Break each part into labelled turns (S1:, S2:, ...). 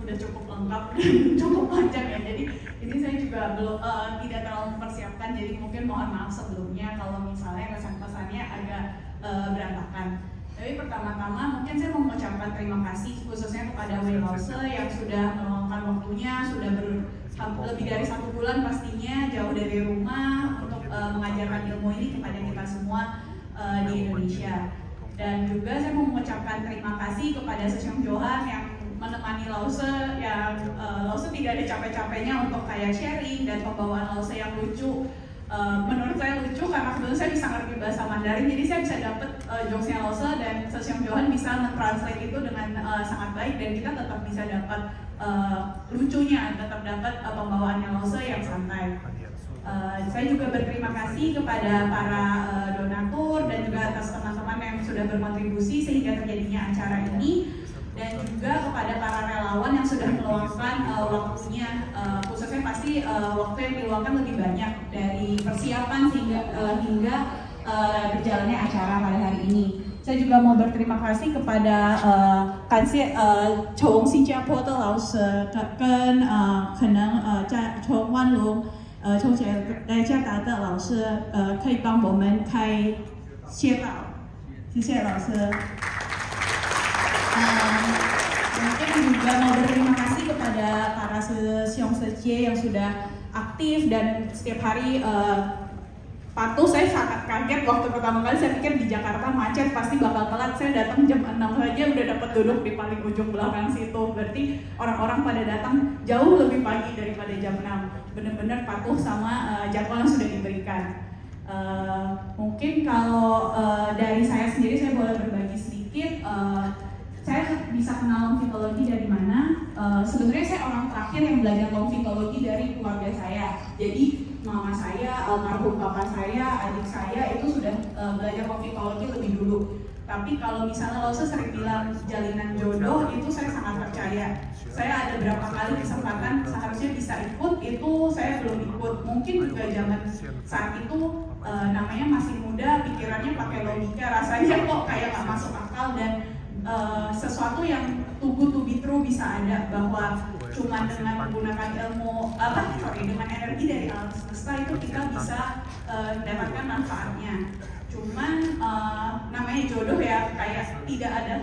S1: udah cukup lengkap dan cukup panjang ya. Jadi ini saya juga belum tidak terlalu mempersiapkan, jadi mungkin mohon maaf sebelumnya kalau misalnya pesan-pesannya agak berantakan. Tapi pertama-tama mungkin saya mau mengucapkan terima kasih khususnya kepada Wei Lause yang sudah meluangkan waktunya, sudah lebih dari 1 bulan pastinya jauh dari rumah untuk mengajarkan ilmu ini kepada kita semua di Indonesia. Dan juga saya mau mengucapkan terima kasih kepada Sesyong Johan yang menemani Lause, yang Lause tidak ada capek-capeknya untuk kayak sharing dan pembawaan Lause yang lucu. Menurut saya lucu karena kebetulan saya bisa ngerti bahasa Mandarin, jadi saya bisa dapet jokesnya Lause dan Sesyong Johan bisa mentranslate itu dengan sangat baik dan kita tetap bisa dapat lucunya, tetap dapat pembawaannya Lause yang santai. Saya juga berterima kasih kepada para donatur dan juga atas teman-teman yang sudah berkontribusi sehingga terjadinya acara ini, dan juga kepada para relawan yang sudah meluangkan waktunya, khususnya pasti waktu yang diluangkan lebih banyak dari persiapan hingga berjalannya acara pada hari ini. Saya juga mau berterima kasih kepada Kansi Chong Singapore 的老师跟可能从万隆从加拿大的老师可以帮我们开谢道，谢谢老师。Mungkin juga mau berterima kasih kepada para Sesyong Seje yang sudah aktif dan setiap hari patuh. Saya sangat kaget waktu pertama kali, saya pikir di Jakarta macet pasti bakal telat. Saya datang jam 6 saja udah dapat duduk di paling ujung belakang situ. Berarti orang-orang pada datang jauh lebih pagi daripada jam 6. Benar-benar patuh sama jadwal yang sudah diberikan. Mungkin kalau dari saya sendiri, saya boleh berbagi sedikit. Saya bisa kenal longfitologi dari mana? Sebenarnya saya orang terakhir yang belajar longfitologi dari keluarga saya. Jadi mama saya, almarhum papa saya, adik saya itu sudah belajar longfitologi lebih dulu. Tapi kalau misalnya Lause sering bilang jalinan jodoh, itu saya sangat percaya. Saya ada berapa kali kesempatan seharusnya bisa ikut, itu saya belum ikut. Mungkin juga zaman saat itu namanya masih muda, pikirannya pakai logika, rasanya kok kayak nggak masuk akal, dan sesuatu yang too good to be true bisa ada, bahwa cuma dengan menggunakan dengan energi dari alam semesta itu kita bisa mendapatkan manfaatnya. Cuman namanya jodoh ya, kayak tidak ada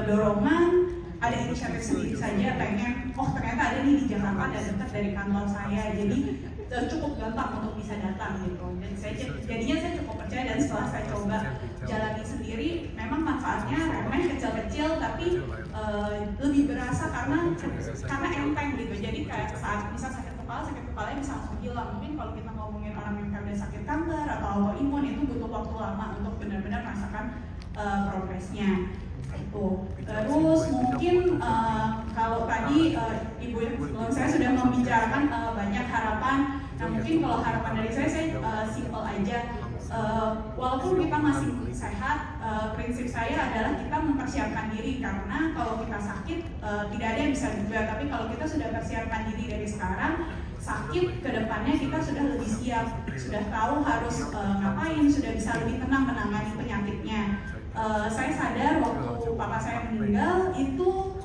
S1: dorongan, ada inisiatif sendiri saja pengen, oh ternyata ada nih di Jakarta, ada dekat dari kantor saya, jadi cukup gampang untuk bisa datang gitu. Dan jadinya saya cukup percaya, dan setelah saya coba jalani sendiri, memang manfaatnya remeh, kecil-kecil, tapi lebih berasa karena enteng gitu. Jadi kayak saat bisa sakit kepalanya bisa langsung hilang. Mungkin kalau kita ngomongin orang yang udah sakit kanker atau autoimun, itu butuh waktu lama untuk benar-benar merasakan progresnya. Itu. Terus mungkin kalau tadi ibu saya sudah membicarakan banyak harapan. Nah mungkin kalau harapan dari saya simple aja. Walaupun kita masih sehat, prinsip saya adalah kita mempersiapkan diri, karena kalau kita sakit tidak ada yang bisa juga. Tapi kalau kita sudah persiapkan diri dari sekarang, sakit kedepannya kita sudah lebih siap, sudah tahu harus ngapain, sudah bisa lebih tenang menangani penyakitnya. Saya sadar waktu papa saya meninggal itu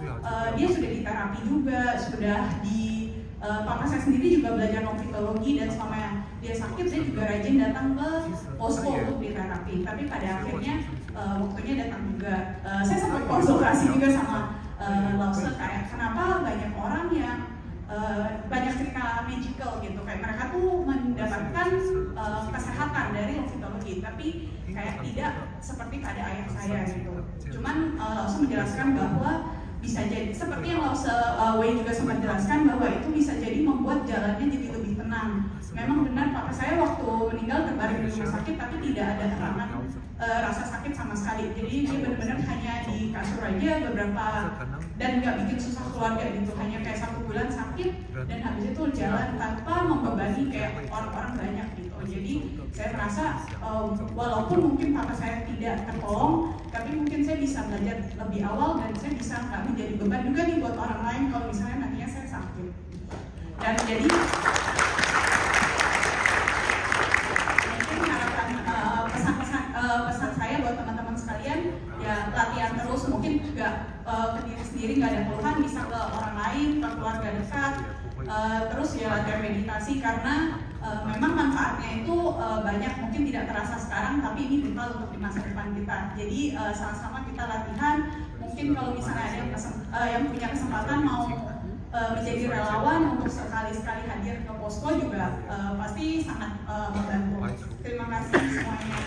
S1: dia sudah diterapi juga, sudah di papa saya sendiri juga belajar longfitologi, dan selama dia sakit dia juga rajin datang ke posko untuk diterapi. Tapi pada akhirnya waktunya datang juga. Saya sempat konsultasi juga sama Lause, kayak kenapa banyak orang yang banyak cerita magical gitu, kayak mereka tuh mendapatkan kesehatan dari longfitologi, tapi kayak tidak seperti pada ayah saya gitu. Cuman Lause menjelaskan bahwa bisa jadi seperti yang Lause Wei juga sempat jelaskan, bahwa itu bisa jadi membuat jalannya jadi lebih tenang. Memang benar papa saya waktu meninggal terbaring di rumah sakit, tapi tidak ada tekanan rasa sakit sama sekali. Jadi dia benar-benar hanya di kasur aja beberapa, dan nggak bikin susah keluarga gitu, hanya kayak 1 bulan sakit dan habis itu jalan tanpa membebani kayak orang-orang banyak gitu. Jadi saya merasa walaupun mungkin papa saya tidak tertolong, tapi mungkin saya bisa belajar lebih awal, dan saya bisa nggak menjadi beban juga nih buat orang lain kalau misalnya nantinya saya sakit. Dan jadi mungkin harapan pesan saya buat teman-teman sekalian, ya latihan terus, mungkin juga ke diri sendiri sendiri nggak ada keluhan bisa ke orang lain, ke keluarga dekat. Terus ya latihan meditasi karena memang manfaatnya itu banyak, mungkin tidak terasa sekarang tapi ini bekal untuk di masa depan kita. Jadi sama-sama kita latihan. Mungkin kalau misalnya ada yang punya kesempatan mau menjadi relawan untuk sekali-sekali hadir ke posko juga pasti sangat membantu. Terima kasih semuanya.